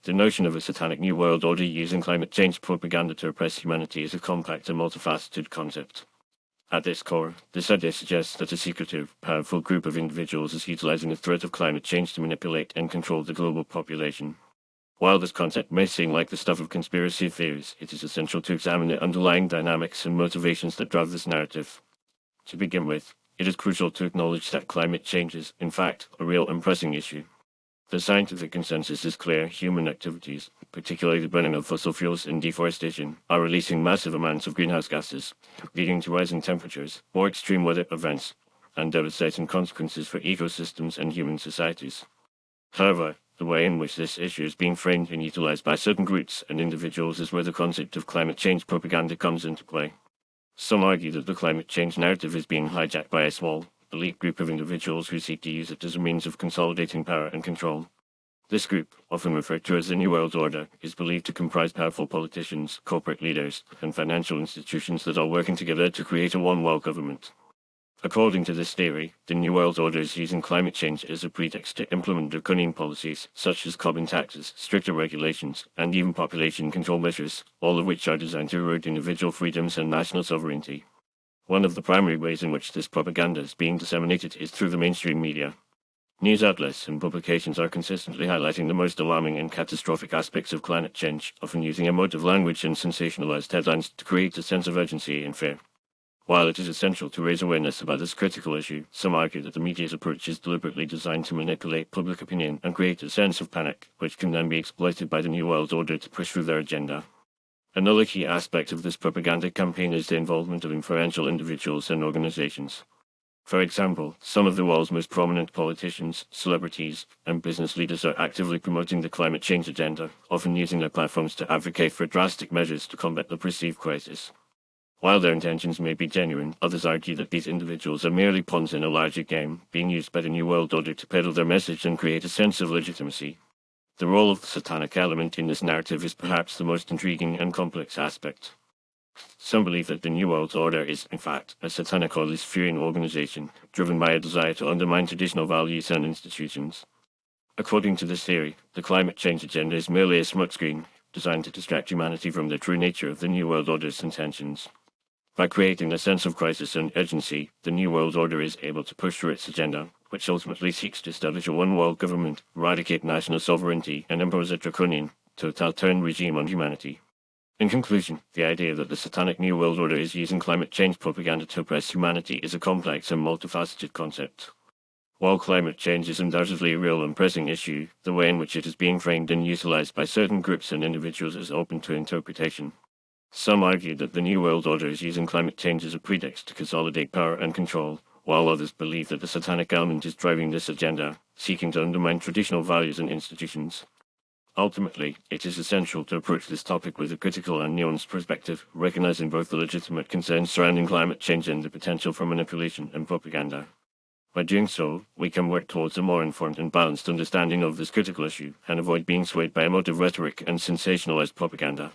The notion of a Satanic New World Order using climate change propaganda to oppress humanity is a complex and multifaceted concept. At its core, this idea suggests that a secretive, powerful group of individuals is utilizing the threat of climate change to manipulate and control the global population. While this concept may seem like the stuff of conspiracy theories, it is essential to examine the underlying dynamics and motivations that drive this narrative. To begin with, it is crucial to acknowledge that climate change is, in fact, a real and pressing issue. The scientific consensus is clear: human activities, particularly the burning of fossil fuels and deforestation, are releasing massive amounts of greenhouse gases, leading to rising temperatures, more extreme weather events, and devastating consequences for ecosystems and human societies. However, the way in which this issue is being framed and utilized by certain groups and individuals is where the concept of climate change propaganda comes into play. Some argue that the climate change narrative is being hijacked by a small, elite group of individuals who seek to use it as a means of consolidating power and control. This group, often referred to as the New World Order, is believed to comprise powerful politicians, corporate leaders, and financial institutions that are working together to create a one-world government. According to this theory, the New World Order is using climate change as a pretext to implement draconian policies such as carbon taxes, stricter regulations, and even population control measures, all of which are designed to erode individual freedoms and national sovereignty. One of the primary ways in which this propaganda is being disseminated is through the mainstream media. News outlets and publications are consistently highlighting the most alarming and catastrophic aspects of climate change, often using emotive language and sensationalized headlines to create a sense of urgency and fear. While it is essential to raise awareness about this critical issue, some argue that the media's approach is deliberately designed to manipulate public opinion and create a sense of panic, which can then be exploited by the New World Order to push through their agenda. Another key aspect of this propaganda campaign is the involvement of influential individuals and organizations. For example, some of the world's most prominent politicians, celebrities, and business leaders are actively promoting the climate change agenda, often using their platforms to advocate for drastic measures to combat the perceived crisis. While their intentions may be genuine, others argue that these individuals are merely pawns in a larger game, being used by the New World Order to peddle their message and create a sense of legitimacy. The role of the satanic element in this narrative is perhaps the most intriguing and complex aspect. Some believe that the New World Order is, in fact, a satanic or Luciferian organization, driven by a desire to undermine traditional values and institutions. According to this theory, the climate change agenda is merely a smokescreen designed to distract humanity from the true nature of the New World Order's intentions. By creating a sense of crisis and urgency, the New World Order is able to push through its agenda, which ultimately seeks to establish a one-world government, eradicate national sovereignty, and impose a draconian, totalitarian regime on humanity. In conclusion, the idea that the Satanic New World Order is using climate change propaganda to oppress humanity is a complex and multifaceted concept. While climate change is undoubtedly a real and pressing issue, the way in which it is being framed and utilized by certain groups and individuals is open to interpretation. Some argue that the New World Order is using climate change as a pretext to consolidate power and control, while others believe that the satanic element is driving this agenda, seeking to undermine traditional values and institutions. Ultimately, it is essential to approach this topic with a critical and nuanced perspective, recognizing both the legitimate concerns surrounding climate change and the potential for manipulation and propaganda. By doing so, we can work towards a more informed and balanced understanding of this critical issue and avoid being swayed by emotive rhetoric and sensationalized propaganda.